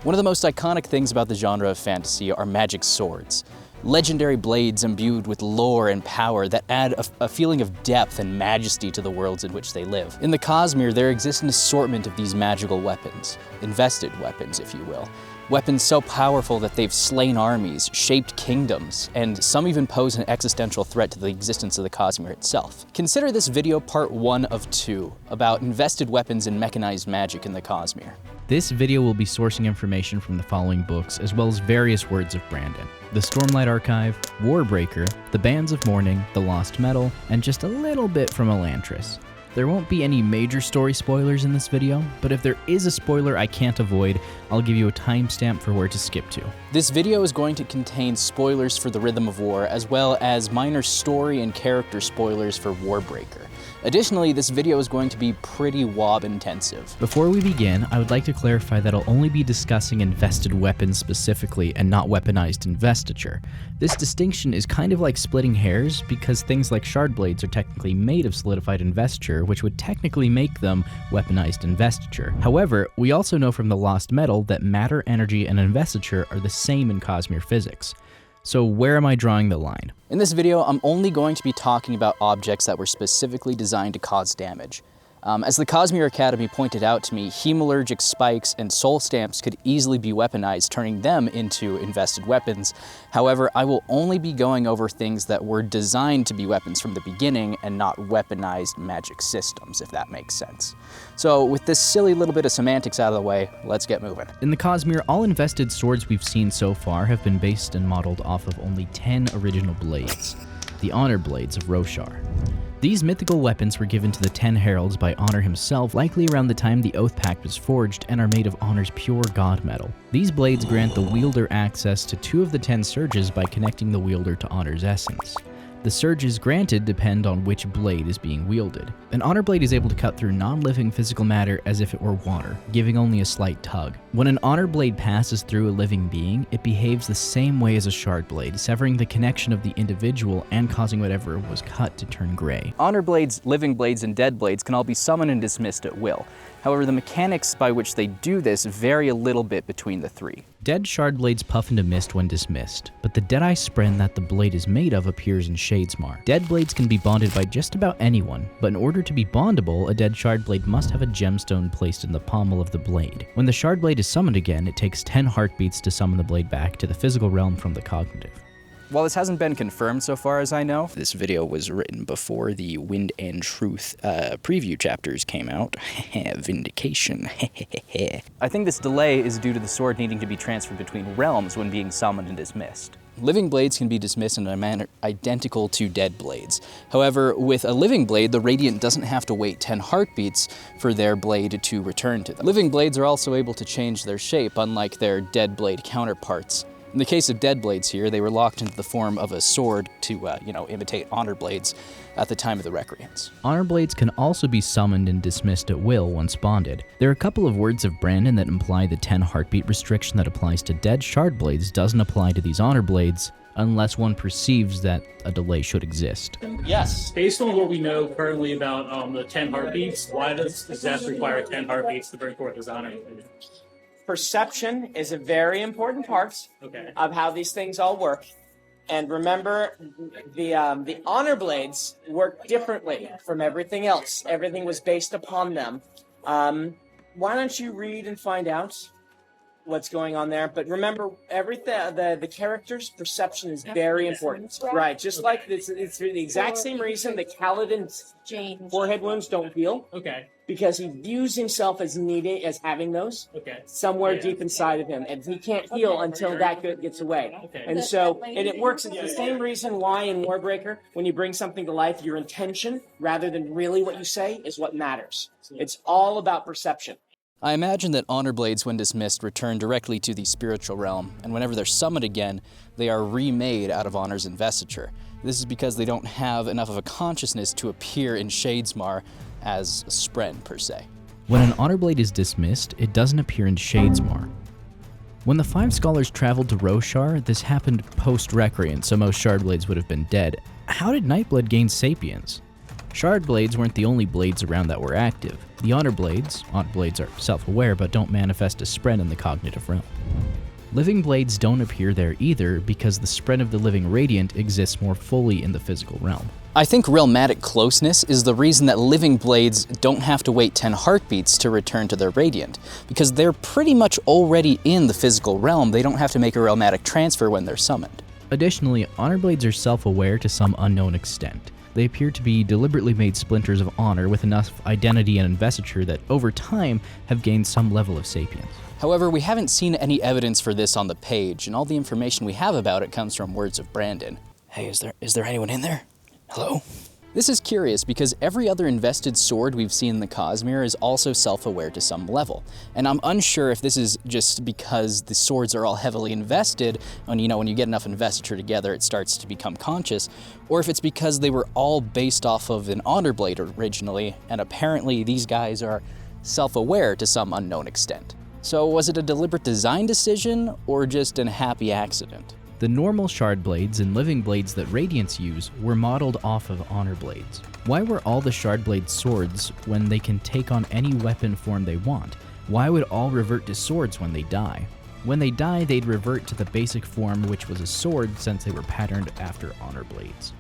One of the most iconic things about the genre of fantasy are magic swords. Legendary blades imbued with lore and power that add a feeling of depth and majesty to the worlds in which they live. In the Cosmere, there exists an assortment of these magical weapons, invested weapons, if you will. Weapons so powerful that they've slain armies, shaped kingdoms, and some even pose an existential threat to the existence of the Cosmere itself. Consider this video part 1 of 2, about invested weapons and mechanized magic in the Cosmere. This video will be sourcing information from the following books, as well as various words of Brandon: the Stormlight Archive, Warbreaker, the Bands of Mourning, the Lost Metal, and just a little bit from Elantris. There won't be any major story spoilers in this video, but if there is a spoiler I can't avoid, I'll give you a timestamp for where to skip to. This video is going to contain spoilers for the Rhythm of War, as well as minor story and character spoilers for Warbreaker. Additionally, this video is going to be pretty WoB intensive. Before we begin, I would like to clarify that I'll only be discussing invested weapons specifically and not weaponized investiture. This distinction is kind of like splitting hairs because things like Shardblades are technically made of solidified investiture, which would technically make them weaponized investiture. However, we also know from the Lost Metal that matter, energy, and investiture are the same in Cosmere physics. So where am I drawing the line? In this video, I'm only going to be talking about objects that were specifically designed to cause damage. As the TheCosmereAcademy pointed out to me, hemalurgic spikes and soul stamps could easily be weaponized, turning them into invested weapons. However, I will only be going over things that were designed to be weapons from the beginning and not weaponized magic systems, if that makes sense. So with this silly little bit of semantics out of the way, let's get moving. In the Cosmere, all invested swords we've seen so far have been based and modeled off of only 10 original blades, the Honnorblades of Roshar. These mythical weapons were given to the 10 Heralds by Honor himself, likely around the time the Oath Pact was forged, and are made of Honor's pure god metal. These blades grant the wielder access to 2 of the 10 surges by connecting the wielder to Honor's essence. The surges granted depend on which blade is being wielded. An Honor blade is able to cut through non-living physical matter as if it were water, giving only a slight tug. When an Honor blade passes through a living being, it behaves the same way as a Shard blade, severing the connection of the individual and causing whatever was cut to turn gray. Honor blades, living blades, and dead blades can all be summoned and dismissed at will. However, the mechanics by which they do this vary a little bit between the 3. Dead Shard blades puff into mist when dismissed, but the Deadeye spren that the blade is made of appears in Shadesmar. Dead blades can be bonded by just about anyone, but in order to be bondable, a dead Shard blade must have a gemstone placed in the pommel of the blade. When the Shard blade is summoned again, it takes 10 heartbeats to summon the blade back to the physical realm from the cognitive. While this hasn't been confirmed so far as I know, this video was written before the Wind and Truth preview chapters came out. Vindication. I think this delay is due to the sword needing to be transferred between realms when being summoned and dismissed. Living blades can be dismissed in a manner identical to dead blades. However, with a living blade, the Radiant doesn't have to wait 10 heartbeats for their blade to return to them. Living blades are also able to change their shape, unlike their dead blade counterparts. In the case of dead blades here, they were locked into the form of a sword to, imitate honor blades at the time of the Recreants. Honor blades can also be summoned and dismissed at will once bonded. There are a couple of words of Brandon that imply the 10 heartbeat restriction that applies to dead Shard blades doesn't apply to these honor blades, unless one perceives that a delay should exist. Yes. Based on what we know currently about the 10 heartbeats, why does Zeth require 10 heartbeats to bring forth his honor? Perception is a very important part of how these things all work. And remember, the honor blades work differently from everything else. Everything was based upon them. Why don't you read and find out what's going on there? But remember, everything the character's perception is very important. Right, just like this, it's the exact same reason that Kaladin's forehead wounds don't heal. Okay. Because he views himself as needing, as having those somewhere deep inside of him, and he can't heal until that gets away. And so, and it works. It's the same reason why in Warbreaker, when you bring something to life, your intention, rather than really what you say, is what matters. It's all about perception. I imagine that honor blades, when dismissed, return directly to the spiritual realm, and whenever they're summoned again, they are remade out of Honor's investiture. This is because they don't have enough of a consciousness to appear in Shadesmar as a spren, per se. When an honor blade is dismissed, it doesn't appear in Shadesmar. When the 5 scholars traveled to Roshar, this happened post-Recreant, so most Shardblades would have been dead. How did Nightblood gain sapience? Shardblades weren't the only blades around that were active. The Honnorblades are self-aware but don't manifest as spread in the cognitive realm. Living blades don't appear there either because the spread of the living radiant exists more fully in the physical realm. I think realmatic closeness is the reason that living blades don't have to wait 10 heartbeats to return to their radiant, because they're pretty much already in the physical realm. They don't have to make a realmatic transfer when they're summoned. Additionally, Honnorblades are self-aware to some unknown extent. They appear to be deliberately made splinters of honor with enough identity and investiture that over time have gained some level of sapience. However, we haven't seen any evidence for this on the page, and all the information we have about it comes from words of Brandon. Hey, is there anyone in there? Hello? This is curious because every other invested sword we've seen in the Cosmere is also self-aware to some level. And I'm unsure if this is just because the swords are all heavily invested, and when you get enough investiture together it starts to become conscious, or if it's because they were all based off of an honor blade originally, and apparently these guys are self-aware to some unknown extent. So was it a deliberate design decision, or just an happy accident? The normal Shardblades and living blades that Radiants use were modeled off of Honor Blades. Why were all the Shardblades swords when they can take on any weapon form they want? Why would all revert to swords when they die? When they die, they'd revert to the basic form, which was a sword, since they were patterned after Honor Blades.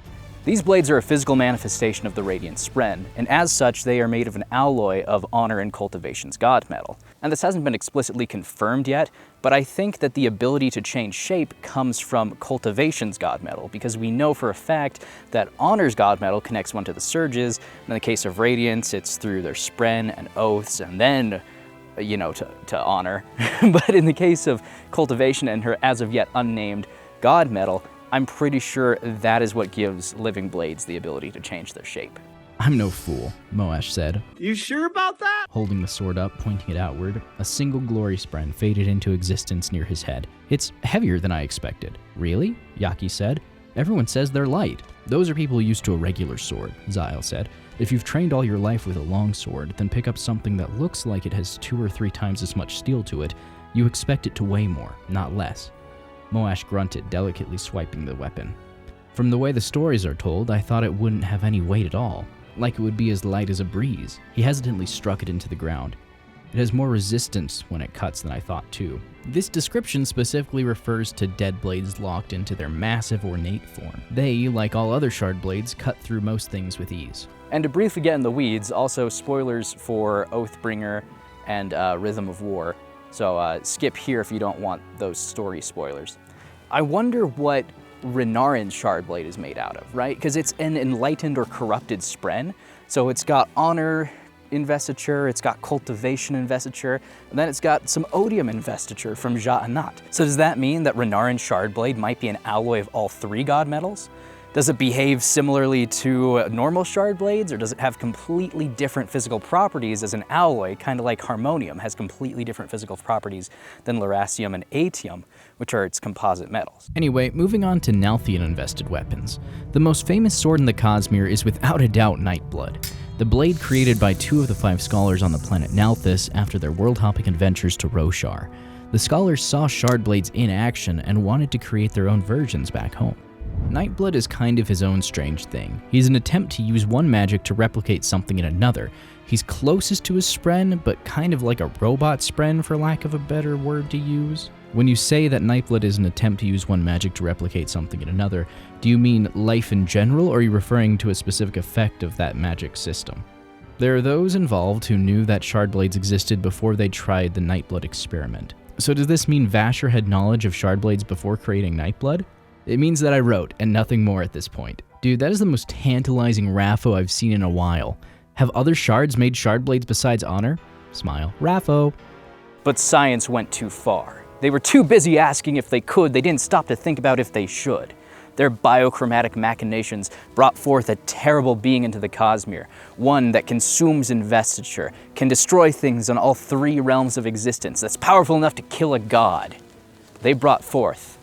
These blades are a physical manifestation of the Radiant Spren, and as such they are made of an alloy of Honor and Cultivation's God Metal. And this hasn't been explicitly confirmed yet, but I think that the ability to change shape comes from Cultivation's God Metal, because we know for a fact that Honor's God Metal connects one to the Surges. In the case of Radiance, it's through their Spren and Oaths, and then, to Honor. But in the case of Cultivation and her as of yet unnamed God Metal, I'm pretty sure that is what gives living blades the ability to change their shape. I'm no fool, Moash said. You sure about that? Holding the sword up, pointing it outward, a single glory spren faded into existence near his head. It's heavier than I expected. Really? Yaki said. Everyone says they're light. Those are people used to a regular sword, Zyle said. If you've trained all your life with a long sword, then pick up something that looks like it has 2 or 3 times as much steel to it, you expect it to weigh more, not less. Moash grunted, delicately swiping the weapon. From the way the stories are told, I thought it wouldn't have any weight at all, like it would be as light as a breeze. He hesitantly struck it into the ground. It has more resistance when it cuts than I thought too. This description specifically refers to dead blades locked into their massive ornate form. They, like all other shard blades, cut through most things with ease. And to briefly get in the weeds, also spoilers for Oathbringer and Rhythm of War, so skip here if you don't want those story spoilers. I wonder what Renarin's Shardblade is made out of, right? Because it's an enlightened or corrupted spren, so it's got honor investiture, it's got cultivation investiture, and then it's got some odium investiture from Ja'anat. So does that mean that Renarin's Shardblade might be an alloy of all 3 god metals? Does it behave similarly to normal shard blades, or does it have completely different physical properties as an alloy, kind of like Harmonium has completely different physical properties than Lerasium and Atium, which are its composite metals? Anyway, moving on to Nalthian-invested weapons. The most famous sword in the Cosmere is without a doubt Nightblood, the blade created by 2 of the 5 scholars on the planet Nalthis after their world-hopping adventures to Roshar. The scholars saw shard blades in action and wanted to create their own versions back home. Nightblood is kind of his own strange thing. He's an attempt to use one magic to replicate something in another. He's closest to a spren, but kind of like a robot spren for lack of a better word to use. When you say that Nightblood is an attempt to use one magic to replicate something in another, do you mean life in general, or are you referring to a specific effect of that magic system? There are those involved who knew that Shardblades existed before they tried the Nightblood experiment. So does this mean Vasher had knowledge of Shardblades before creating Nightblood? It means that I wrote, and nothing more at this point. Dude, that is the most tantalizing Raffo I've seen in a while. Have other shards made Shardblades besides Honor? Smile. Raffo. But science went too far. They were too busy asking if they could, they didn't stop to think about if they should. Their biochromatic machinations brought forth a terrible being into the Cosmere, one that consumes investiture, can destroy things on all 3 realms of existence, that's powerful enough to kill a god. They brought forth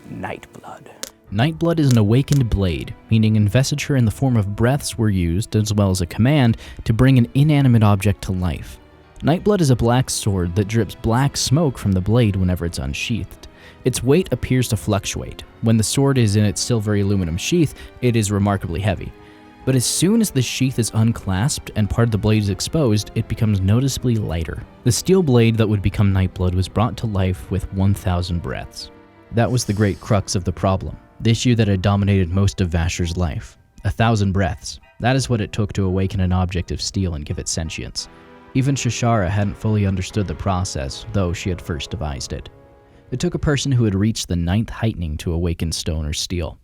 Nightblood. Nightblood is an awakened blade, meaning investiture in the form of breaths were used, as well as a command, to bring an inanimate object to life. Nightblood is a black sword that drips black smoke from the blade whenever it's unsheathed. Its weight appears to fluctuate. When the sword is in its silvery aluminum sheath, it is remarkably heavy. But as soon as the sheath is unclasped and part of the blade is exposed, it becomes noticeably lighter. The steel blade that would become Nightblood was brought to life with 1,000 breaths. That was the great crux of the problem, the issue that had dominated most of Vasher's life. 1,000 breaths. That is what it took to awaken an object of steel and give it sentience. Even Shashara hadn't fully understood the process, though she had first devised it. It took a person who had reached the 9th heightening to awaken stone or steel.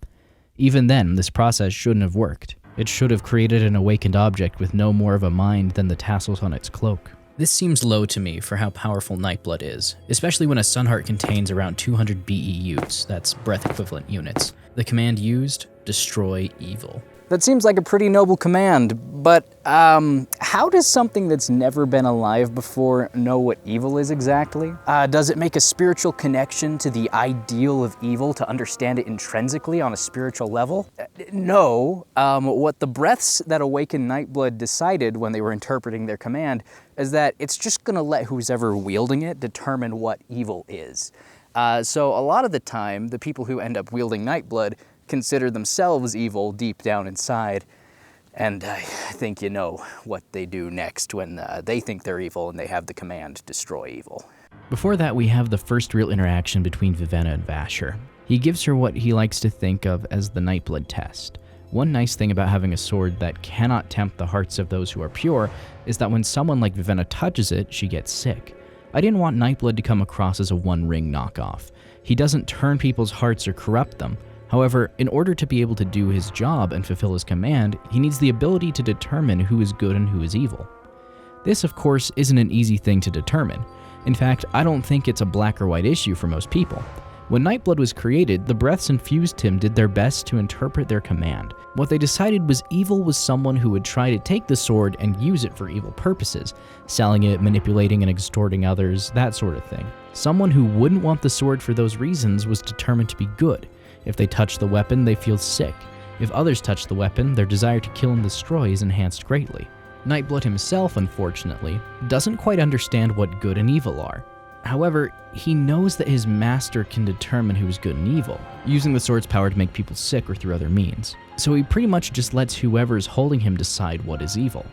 Even then, this process shouldn't have worked. It should have created an awakened object with no more of a mind than the tassels on its cloak. This seems low to me for how powerful Nightblood is, especially when a Sunheart contains around 200 BEUs, that's breath equivalent units. The command used, destroy evil. That seems like a pretty noble command, but how does something that's never been alive before know what evil is exactly? Does it make a spiritual connection to the ideal of evil to understand it intrinsically on a spiritual level? No. What the breaths that awaken Nightblood decided when they were interpreting their command is that it's just gonna let who's ever wielding it determine what evil is. So a lot of the time, the people who end up wielding Nightblood consider themselves evil deep down inside, and I think you know what they do next when they think they're evil and they have the command destroy evil. Before that, we have the first real interaction between Vivenna and Vasher. He gives her what he likes to think of as the Nightblood test. One nice thing about having a sword that cannot tempt the hearts of those who are pure is that when someone like Vivenna touches it, she gets sick. I didn't want Nightblood to come across as a one-ring knockoff. He doesn't turn people's hearts or corrupt them. However, in order to be able to do his job and fulfill his command, he needs the ability to determine who is good and who is evil. This, of course, isn't an easy thing to determine. In fact, I don't think it's a black or white issue for most people. When Nightblood was created, the breaths infused him did their best to interpret their command. What they decided was evil was someone who would try to take the sword and use it for evil purposes, selling it, manipulating and extorting others, that sort of thing. Someone who wouldn't want the sword for those reasons was determined to be good. If they touch the weapon, they feel sick. If others touch the weapon, their desire to kill and destroy is enhanced greatly. Nightblood himself, unfortunately, doesn't quite understand what good and evil are. However, he knows that his master can determine who is good and evil, using the sword's power to make people sick or through other means. So he pretty much just lets whoever is holding him decide what is evil.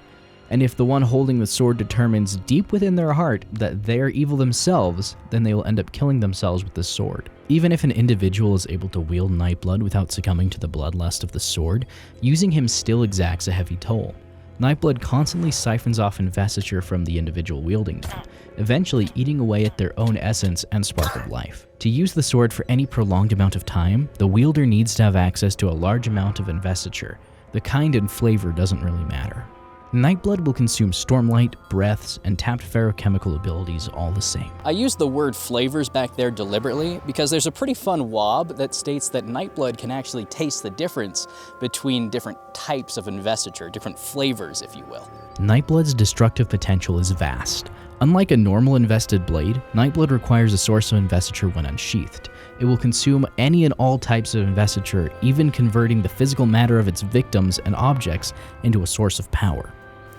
And if the one holding the sword determines deep within their heart that they are evil themselves, then they will end up killing themselves with the sword. Even if an individual is able to wield Nightblood without succumbing to the bloodlust of the sword, using him still exacts a heavy toll. Nightblood constantly siphons off investiture from the individual wielding them, eventually eating away at their own essence and spark of life. To use the sword for any prolonged amount of time, the wielder needs to have access to a large amount of investiture. The kind and flavor doesn't really matter. Nightblood will consume stormlight, breaths, and tapped ferochemical abilities all the same. I used the word flavors back there deliberately because there's a pretty fun wob that states that Nightblood can actually taste the difference between different types of investiture, different flavors, if you will. Nightblood's destructive potential is vast. Unlike a normal invested blade, Nightblood requires a source of investiture when unsheathed. It will consume any and all types of investiture, even converting the physical matter of its victims and objects into a source of power.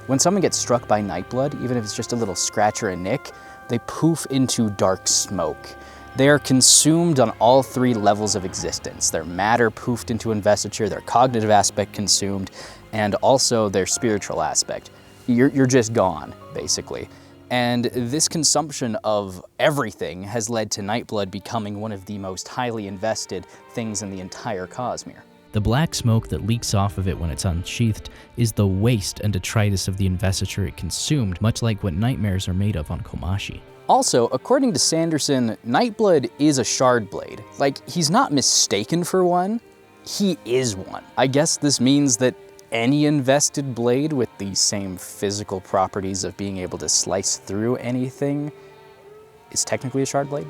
When someone gets struck by Nightblood, even if it's just a little scratch or a nick, they poof into dark smoke. They are consumed on all 3 levels of existence. Their matter poofed into investiture, their cognitive aspect consumed, and also their spiritual aspect. You're just gone, basically. And this consumption of everything has led to Nightblood becoming one of the most highly invested things in the entire Cosmere. The black smoke that leaks off of it when it's unsheathed is the waste and detritus of the investiture it consumed, much like what nightmares are made of on Komashi. Also, according to Sanderson, Nightblood is a Shardblade. Like, he's not mistaken for one, he is one. I guess this means that any invested blade with the same physical properties of being able to slice through anything is technically a Shardblade?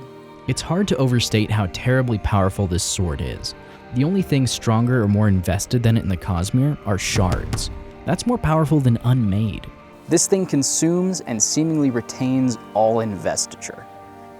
It's hard to overstate how terribly powerful this sword is. The only thing stronger or more invested than it in the Cosmere are shards. That's more powerful than unmade. This thing consumes and seemingly retains all investiture.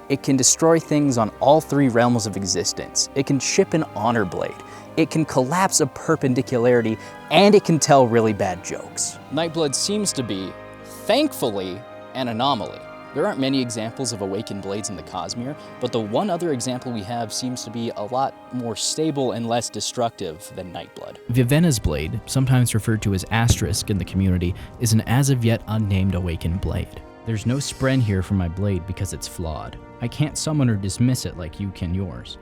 It can destroy things on all 3 realms of existence. It can chip an honor blade. It can collapse a perpendicularity, and it can tell really bad jokes. Nightblood seems to be, thankfully, an anomaly. There aren't many examples of Awakened blades in the Cosmere, but the one other example we have seems to be a lot more stable and less destructive than Nightblood. Vivenna's blade, sometimes referred to as Asterisk in the community, is an as-of-yet unnamed Awakened blade. There's no spren here for my blade because it's flawed. I can't summon or dismiss it like you can yours.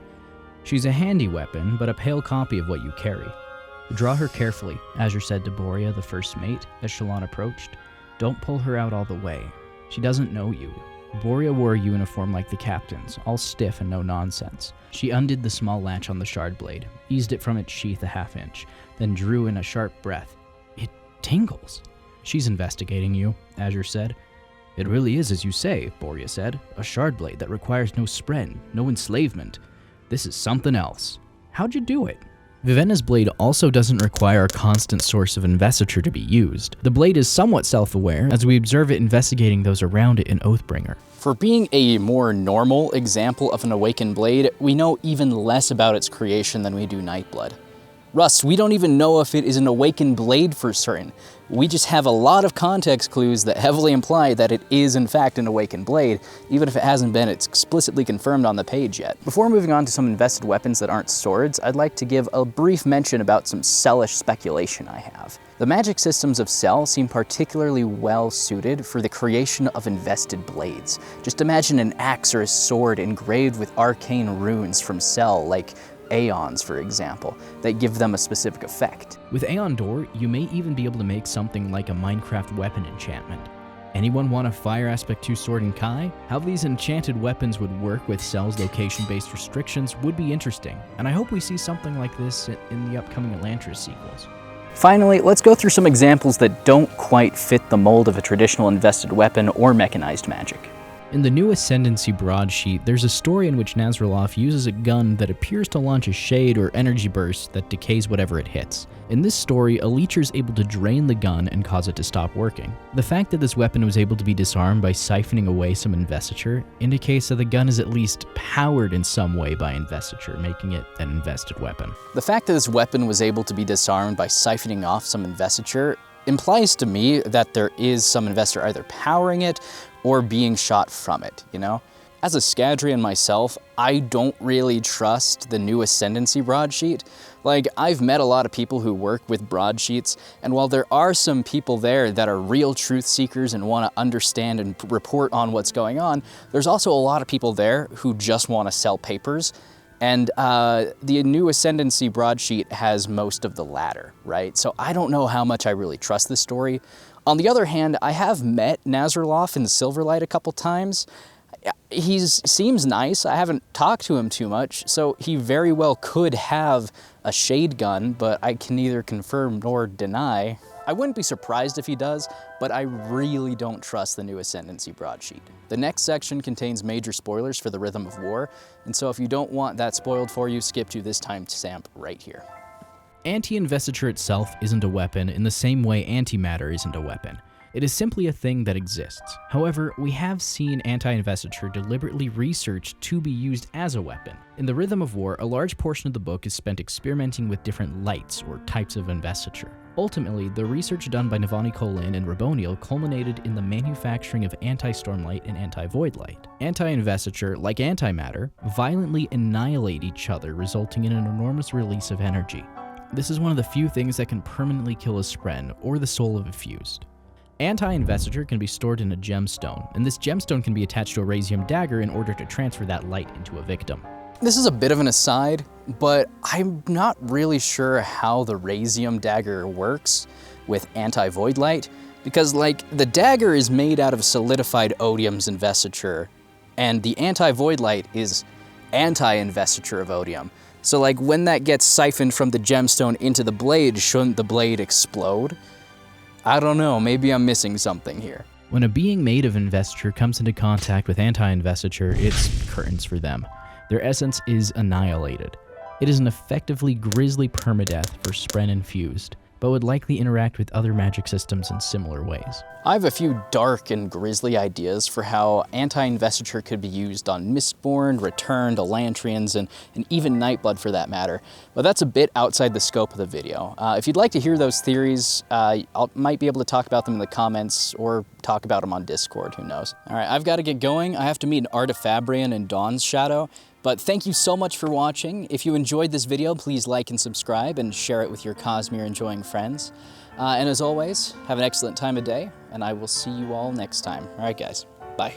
She's a handy weapon, but a pale copy of what you carry. Draw her carefully, Azure said to Borea, the first mate, as Shallan approached. Don't pull her out all the way. She doesn't know you. Borea wore a uniform like the captain's, all stiff and no nonsense. She undid the small latch on the Shardblade, eased it from its sheath a half-inch, then drew in a sharp breath. It tingles. She's investigating you, Azure said. It really is as you say, Borea said. A Shardblade that requires no spren, no enslavement. This is something else. How'd you do it? Vivenna's blade also doesn't require a constant source of investiture to be used. The blade is somewhat self-aware, as we observe it investigating those around it in Oathbringer. For being a more normal example of an Awakened blade, we know even less about its creation than we do Nightblood. Rust, we don't even know if it is an Awakened blade for certain. We just have a lot of context clues that heavily imply that it is in fact an Awakened blade, even if it hasn't been explicitly confirmed on the page yet. Before moving on to some invested weapons that aren't swords, I'd like to give a brief mention about some Cellish speculation I have. The magic systems of Cell seem particularly well suited for the creation of invested blades. Just imagine an axe or a sword engraved with arcane runes from Cell, like Aeons, for example, that give them a specific effect. With Aeon Door, you may even be able to make something like a Minecraft weapon enchantment. Anyone want a Fire Aspect 2 sword in Kai? How these enchanted weapons would work with Cell's location-based restrictions would be interesting, and I hope we see something like this in the upcoming Elantris sequels. Finally, let's go through some examples that don't quite fit the mold of a traditional invested weapon or mechanized magic. In the new Ascendancy broadsheet, there's a story in which Nazraloth uses a gun that appears to launch a shade or energy burst that decays whatever it hits. In this story, a leecher is able to drain the gun and cause it to stop working. The fact that this weapon was able to be disarmed by siphoning away some investiture indicates that the gun is at least powered in some way by investiture, making it an invested weapon. The fact that this weapon was able to be disarmed by siphoning off some investiture implies to me that there is some investor either powering it or being shot from it, you know? As a Scadrian myself, I don't really trust the new Ascendancy broadsheet. Like, I've met a lot of people who work with broadsheets, and while there are some people there that are real truth seekers and want to understand and report on what's going on, there's also a lot of people there who just want to sell papers. And the new Ascendancy broadsheet has most of the latter, right? So I don't know how much I really trust this story. On the other hand, I have met Nazraloth in Silverlight a couple times. He seems nice. I haven't talked to him too much, so he very well could have a shade gun, but I can neither confirm nor deny. I wouldn't be surprised if he does, but I really don't trust the new Ascendancy broadsheet. The next section contains major spoilers for the Rhythm of War, and so if you don't want that spoiled for you, skip to this timestamp right here. Anti-investiture itself isn't a weapon in the same way antimatter isn't a weapon. It is simply a thing that exists. However, we have seen anti-investiture deliberately researched to be used as a weapon. In the Rhythm of War, a large portion of the book is spent experimenting with different lights or types of investiture. Ultimately, the research done by Navani Colin and Raboniel culminated in the manufacturing of anti-stormlight and anti-void light. Anti-investiture, like antimatter, violently annihilate each other, resulting in an enormous release of energy. This is one of the few things that can permanently kill a spren or the soul of a fused. Anti-investiture can be stored in a gemstone, and this gemstone can be attached to a Razium dagger in order to transfer that light into a victim. This is a bit of an aside, but I'm not really sure how the Razium dagger works with anti-void light, because like the dagger is made out of solidified odium's investiture, and the anti-void light is anti-investiture of odium. So like when that gets siphoned from the gemstone into the blade, shouldn't the blade explode? I don't know, maybe I'm missing something here. When a being made of investiture comes into contact with anti-investiture, it's curtains for them. Their essence is annihilated. It is an effectively grisly permadeath for spren infused, but would likely interact with other magic systems in similar ways. I have a few dark and grisly ideas for how anti-investiture could be used on Mistborn, Returned, Elantrians, and even Nightblood for that matter, but that's a bit outside the scope of the video. If you'd like to hear those theories, I might be able to talk about them in the comments or talk about them on Discord, who knows. All right, I've got to get going. I have to meet an Artifabrian in Dawn's Shadow, but thank you so much for watching. If you enjoyed this video, please like and subscribe and share it with your Cosmere enjoying friends. And as always, have an excellent time of day, and I will see you all next time. All right, guys, bye.